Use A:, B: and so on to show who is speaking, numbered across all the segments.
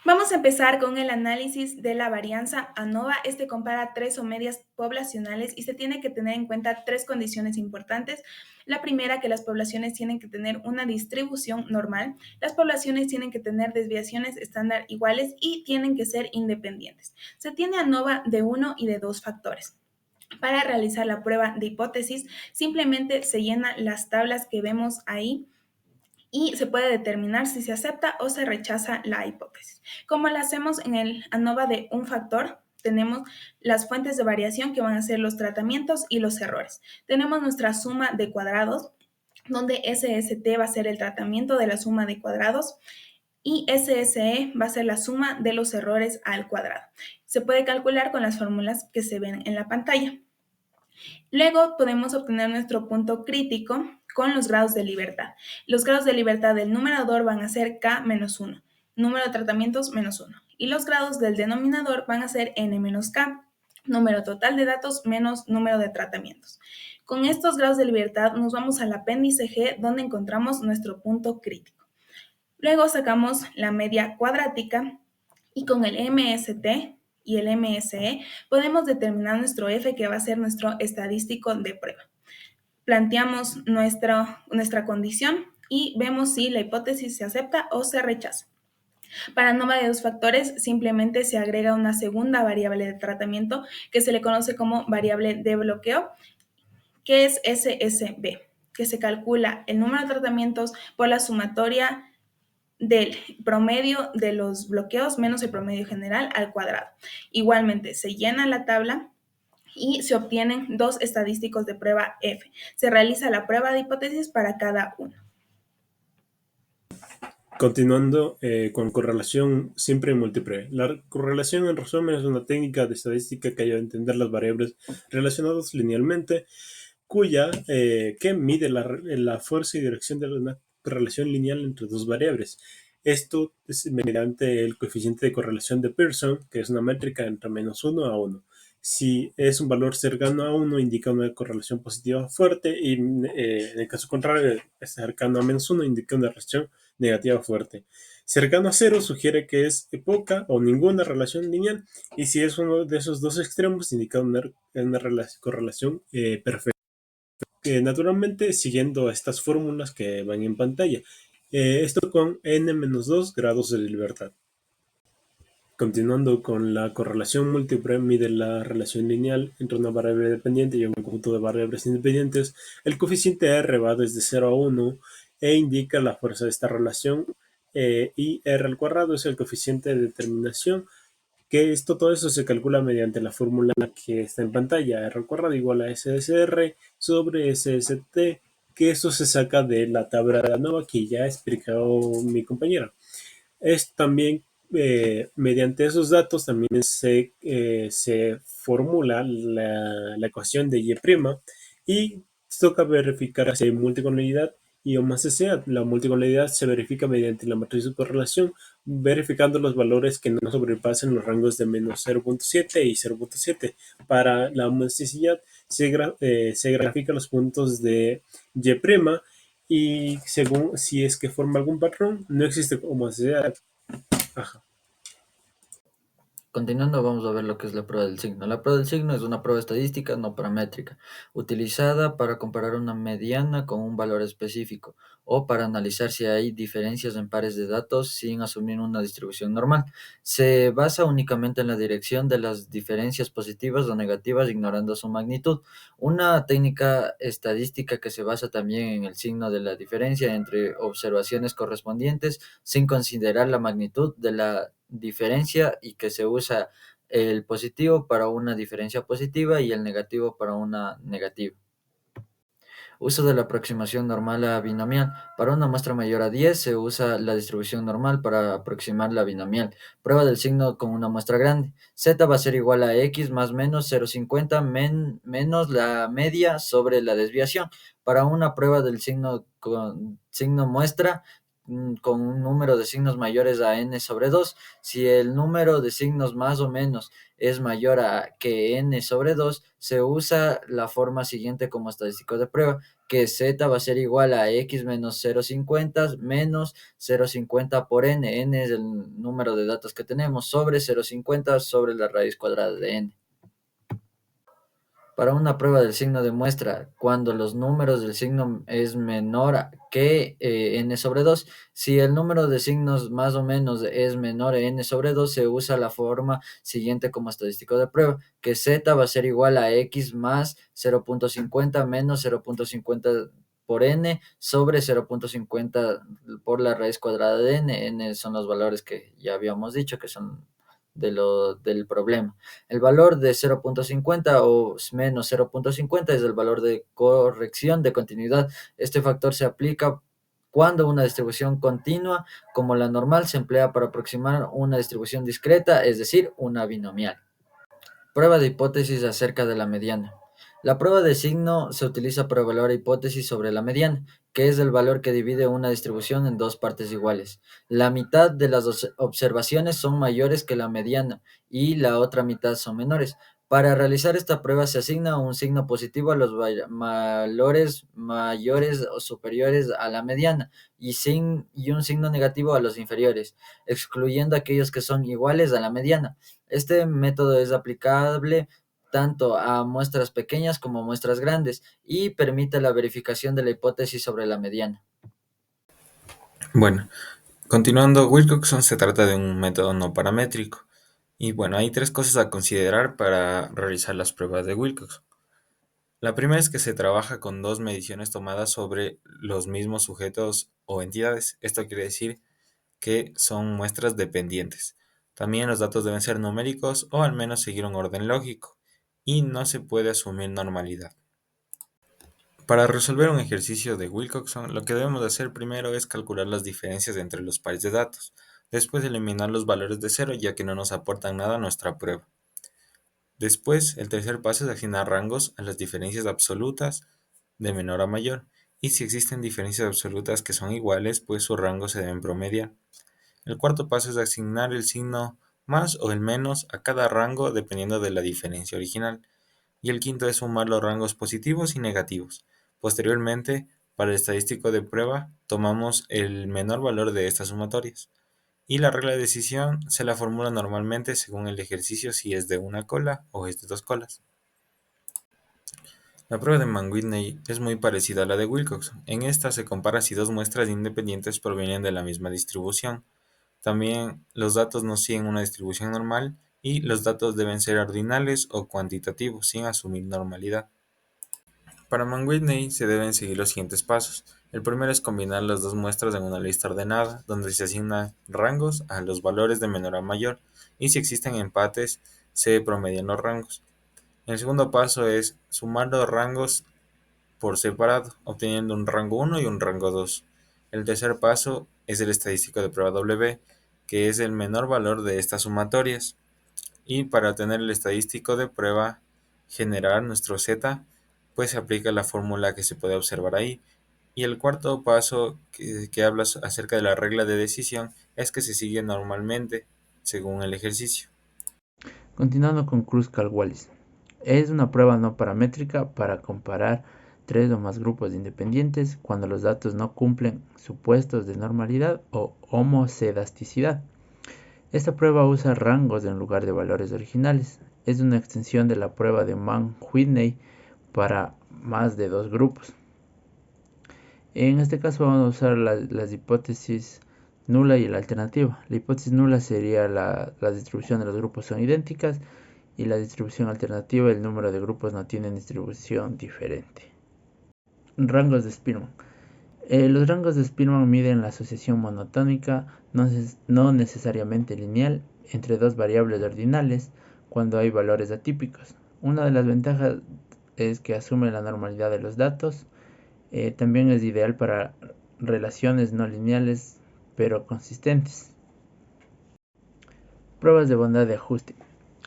A: Vamos a empezar con el análisis de la varianza ANOVA. Este compara tres o medias poblacionales y se tiene que tener en cuenta tres condiciones importantes. La primera, que las poblaciones tienen que tener una distribución normal, las poblaciones tienen que tener desviaciones estándar iguales y tienen que ser independientes. Se tiene ANOVA de uno y de dos factores. Para realizar la prueba de hipótesis, simplemente se llenan las tablas que vemos ahí y se puede determinar si se acepta o se rechaza la hipótesis. Como lo hacemos en el ANOVA de un factor, tenemos las fuentes de variación que van a ser los tratamientos y los errores. Tenemos nuestra suma de cuadrados, donde SST va a ser el tratamiento de la suma de cuadrados y SSE va a ser la suma de los errores al cuadrado. Se puede calcular con las fórmulas que se ven en la pantalla. Luego podemos obtener nuestro punto crítico con los grados de libertad. Los grados de libertad del numerador van a ser K menos 1, número de tratamientos menos 1. Y los grados del denominador van a ser N menos K, número total de datos menos número de tratamientos. Con estos grados de libertad nos vamos al apéndice G, donde encontramos nuestro punto crítico. Luego sacamos la media cuadrática y con el MST y el MSE podemos determinar nuestro F, que va a ser nuestro estadístico de prueba. Planteamos nuestra condición y vemos si la hipótesis se acepta o se rechaza. Para ANOVA de dos factores, simplemente se agrega una segunda variable de tratamiento que se le conoce como variable de bloqueo, que es SSB, que se calcula el número de tratamientos por la sumatoria del promedio de los bloqueos menos el promedio general al cuadrado. Igualmente, se llena la tabla y se obtienen dos estadísticos de prueba F. Se realiza la prueba de hipótesis para cada uno.
B: Continuando con correlación simple y múltiple. La correlación, en resumen, es una técnica de estadística que ayuda a entender las variables relacionadas linealmente, que mide la fuerza y dirección de una relación lineal entre dos variables. Esto es mediante el coeficiente de correlación de Pearson, que es una métrica entre -1 a 1. Si es un valor cercano a 1, indica una correlación positiva fuerte, y en el caso contrario, es cercano a -1, indica una relación negativa fuerte. Cercano a 0 sugiere que es poca o ninguna relación lineal, y si es uno de esos dos extremos, indica una correlación perfecta. Naturalmente, siguiendo estas fórmulas que van en pantalla. Esto con n-2 grados de libertad. Continuando con la correlación múltiple, mide la relación lineal entre una variable dependiente y un conjunto de variables independientes. El coeficiente R va desde 0 a 1 e indica la fuerza de esta relación, y R al cuadrado es el coeficiente de determinación, que todo eso se calcula mediante la fórmula que está en pantalla, R al cuadrado igual a SSR sobre SST, que eso se saca de la tabla de ANOVA que ya ha explicado mi compañera. Es también, mediante esos datos, también se formula la ecuación de Y', y toca verificar si hay multicolumnaridad y o más sea. La multicolumnaridad se verifica mediante la matriz de correlación, verificando los valores que no sobrepasen los rangos de menos 0.7 y 0.7. Para la homosexualidad se grafican los puntos de Y', y según si es que forma algún patrón, no existe homosexualidad. Ajá.
C: Continuando, vamos a ver lo que es la prueba del signo. La prueba del signo es una prueba estadística no paramétrica, utilizada para comparar una mediana con un valor específico o para analizar si hay diferencias en pares de datos sin asumir una distribución normal. Se basa únicamente en la dirección de las diferencias positivas o negativas, ignorando su magnitud. Una técnica estadística que se basa también en el signo de la diferencia entre observaciones correspondientes sin considerar la magnitud de la diferencia, y que se usa el positivo para una diferencia positiva y el negativo para una negativa. Uso de la aproximación normal a binomial. Para una muestra mayor a 10 se usa la distribución normal para aproximar la binomial. Prueba del signo con una muestra grande. Z va a ser igual a x más menos 0,50 menos la media sobre la desviación. Para una prueba del signo con signo muestra, con un número de signos mayores a n sobre 2. Si el número de signos más o menos es mayor a que n sobre 2, se usa la forma siguiente como estadístico de prueba, que z va a ser igual a x menos 0,50 menos 0,50 por n. N es el número de datos que tenemos, sobre 0,50 sobre la raíz cuadrada de n. Para una prueba del signo de muestra, cuando los números del signo es menor que n sobre 2, si el número de signos más o menos es menor a n sobre 2, se usa la forma siguiente como estadístico de prueba, que z va a ser igual a x más 0,50 menos 0,50 por n sobre 0,50 por la raíz cuadrada de n. N son los valores que ya habíamos dicho que son del problema. El valor de 0,50 o menos 0,50 es el valor de corrección de continuidad. Este factor se aplica cuando una distribución continua, como la normal, se emplea para aproximar una distribución discreta, es decir, una binomial. Prueba de hipótesis acerca de la mediana. La prueba de signo se utiliza para evaluar hipótesis sobre la mediana, que es el valor que divide una distribución en dos partes iguales. La mitad de las observaciones son mayores que la mediana y la otra mitad son menores. Para realizar esta prueba se asigna un signo positivo a los valores mayores o superiores a la mediana y un signo negativo a los inferiores, excluyendo aquellos que son iguales a la mediana. Este método es aplicable tanto a muestras pequeñas como muestras grandes y permite la verificación de la hipótesis sobre la mediana.
D: Bueno, continuando, Wilcoxon se trata de un método no paramétrico. Y bueno, hay tres cosas a considerar para realizar las pruebas de Wilcoxon. La primera es que se trabaja con dos mediciones tomadas sobre los mismos sujetos o entidades. Esto quiere decir que son muestras dependientes. También los datos deben ser numéricos o al menos seguir un orden lógico, y no se puede asumir normalidad. Para resolver un ejercicio de Wilcoxon, lo que debemos hacer primero es calcular las diferencias entre los pares de datos, después eliminar los valores de cero ya que no nos aportan nada a nuestra prueba. Después, el tercer paso es asignar rangos a las diferencias absolutas de menor a mayor, y si existen diferencias absolutas que son iguales, pues sus rangos se deben promediar. El cuarto paso es asignar el signo más o el menos a cada rango dependiendo de la diferencia original. Y el quinto es sumar los rangos positivos y negativos. Posteriormente, para el estadístico de prueba, tomamos el menor valor de estas sumatorias. Y la regla de decisión se la formula normalmente según el ejercicio si es de una cola o es de dos colas. La prueba de Mann-Whitney es muy parecida a la de Wilcoxon. En esta se compara si dos muestras independientes provienen de la misma distribución. También los datos no siguen una distribución normal y los datos deben ser ordinales o cuantitativos sin asumir normalidad. Para Mann-Whitney se deben seguir los siguientes pasos. El primero es combinar las dos muestras en una lista ordenada, donde se asignan rangos a los valores de menor a mayor, y si existen empates, se promedian los rangos. El segundo paso es sumar los rangos por separado, obteniendo un rango 1 y un rango 2. El tercer paso es el estadístico de prueba W, que es el menor valor de estas sumatorias. Y para obtener el estadístico de prueba generar nuestro Z, pues se aplica la fórmula que se puede observar ahí. Y el cuarto paso que habla acerca de la regla de decisión es que se sigue normalmente según el ejercicio.
E: Continuando con Kruskal-Wallis. Es una prueba no paramétrica para comparar tres o más grupos independientes cuando los datos no cumplen supuestos de normalidad o homocedasticidad. Esta prueba usa rangos en lugar de valores originales. Es una extensión de la prueba de Mann-Whitney para más de dos grupos. En este caso vamos a usar las hipótesis nula y la alternativa. La hipótesis nula sería la distribución de los grupos son idénticas, y la distribución alternativa, el número de grupos no tienen distribución diferente. Rangos de Spearman. Los rangos de Spearman miden la asociación monotónica, no necesariamente lineal, entre dos variables ordinales cuando hay valores atípicos. Una de las ventajas es que asume la normalidad de los datos. También es ideal para relaciones no lineales pero consistentes. Pruebas de bondad de ajuste.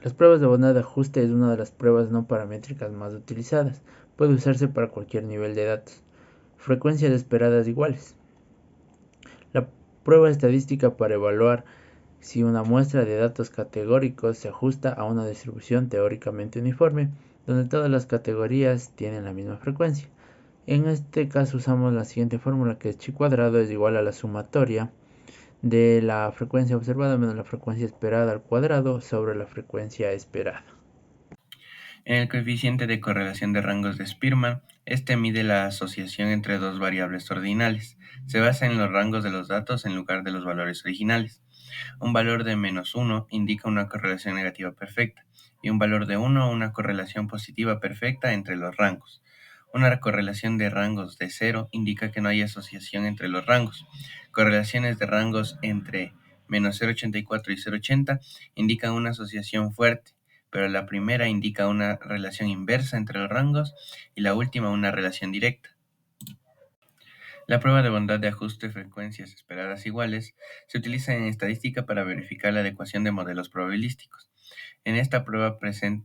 E: Las pruebas de bondad de ajuste es una de las pruebas no paramétricas más utilizadas. Puede usarse para cualquier nivel de datos. Frecuencias esperadas iguales. Prueba estadística para evaluar si una muestra de datos categóricos se ajusta a una distribución teóricamente uniforme, donde todas las categorías tienen la misma frecuencia. En este caso usamos la siguiente fórmula, que es chi cuadrado es igual a la sumatoria de la frecuencia observada menos la frecuencia esperada al cuadrado sobre la frecuencia esperada.
F: En el coeficiente de correlación de rangos de Spearman, este mide la asociación entre dos variables ordinales. Se basa en los rangos de los datos en lugar de los valores originales. Un valor de -1 indica una correlación negativa perfecta y un valor de 1 una correlación positiva perfecta entre los rangos. Una correlación de rangos de 0 indica que no hay asociación entre los rangos. Correlaciones de rangos entre -0,84 y 0,80 indican una asociación fuerte, pero la primera indica una relación inversa entre los rangos y la última una relación directa. La prueba de bondad de ajuste de frecuencias esperadas iguales se utiliza en estadística para verificar la adecuación de modelos probabilísticos. En esta prueba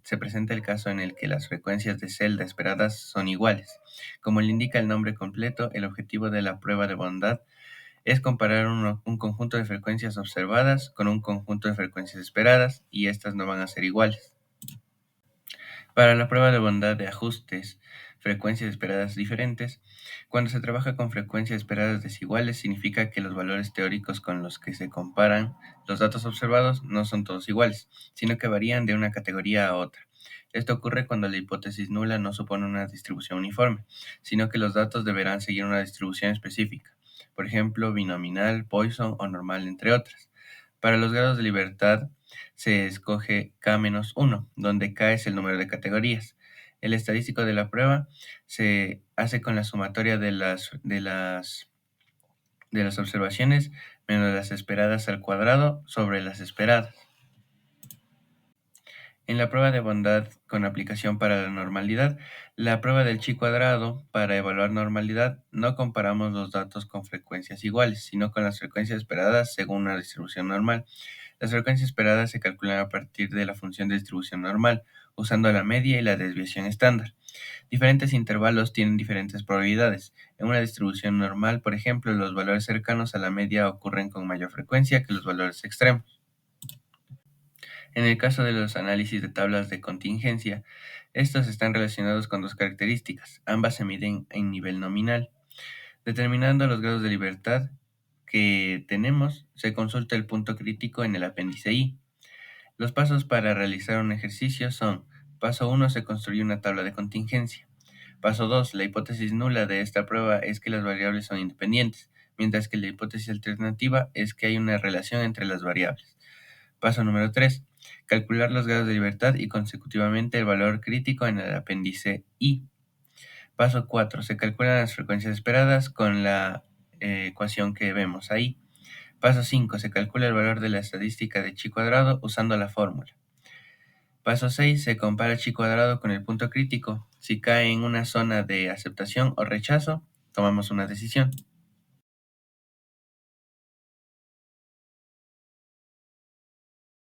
F: se presenta el caso en el que las frecuencias de celda esperadas son iguales. Como le indica el nombre completo, el objetivo de la prueba de bondad es comparar un conjunto de frecuencias observadas con un conjunto de frecuencias esperadas, y estas no van a ser iguales. Para la prueba de bondad de ajustes, frecuencias esperadas diferentes, cuando se trabaja con frecuencias esperadas desiguales, significa que los valores teóricos con los que se comparan los datos observados no son todos iguales, sino que varían de una categoría a otra. Esto ocurre cuando la hipótesis nula no supone una distribución uniforme, sino que los datos deberán seguir una distribución específica, por ejemplo, binominal, Poisson o normal, entre otras. Para los grados de libertad, se escoge K-1, donde K es el número de categorías. El estadístico de la prueba se hace con la sumatoria de las observaciones menos las esperadas al cuadrado sobre las esperadas. En la prueba de bondad con aplicación para la normalidad, la prueba del chi cuadrado, para evaluar normalidad, no comparamos los datos con frecuencias iguales, sino con las frecuencias esperadas según una distribución normal. Las frecuencias esperadas se calculan a partir de la función de distribución normal, usando la media y la desviación estándar. Diferentes intervalos tienen diferentes probabilidades. En una distribución normal, por ejemplo, los valores cercanos a la media ocurren con mayor frecuencia que los valores extremos. En el caso de los análisis de tablas de contingencia, estos están relacionados con dos características. Ambas se miden en nivel nominal. Determinando los grados de libertad que tenemos, se consulta el punto crítico en el apéndice I. Los pasos para realizar un ejercicio son: paso 1, se construye una tabla de contingencia. Paso 2, la hipótesis nula de esta prueba es que las variables son independientes, mientras que la hipótesis alternativa es que hay una relación entre las variables. Paso número 3, calcular los grados de libertad y consecutivamente el valor crítico en el apéndice I. Paso 4, se calculan las frecuencias esperadas con la ecuación que vemos ahí. Paso 5, se calcula el valor de la estadística de chi cuadrado usando la fórmula. Paso 6, se compara chi cuadrado con el punto crítico. Si cae en una zona de aceptación o rechazo, tomamos una decisión.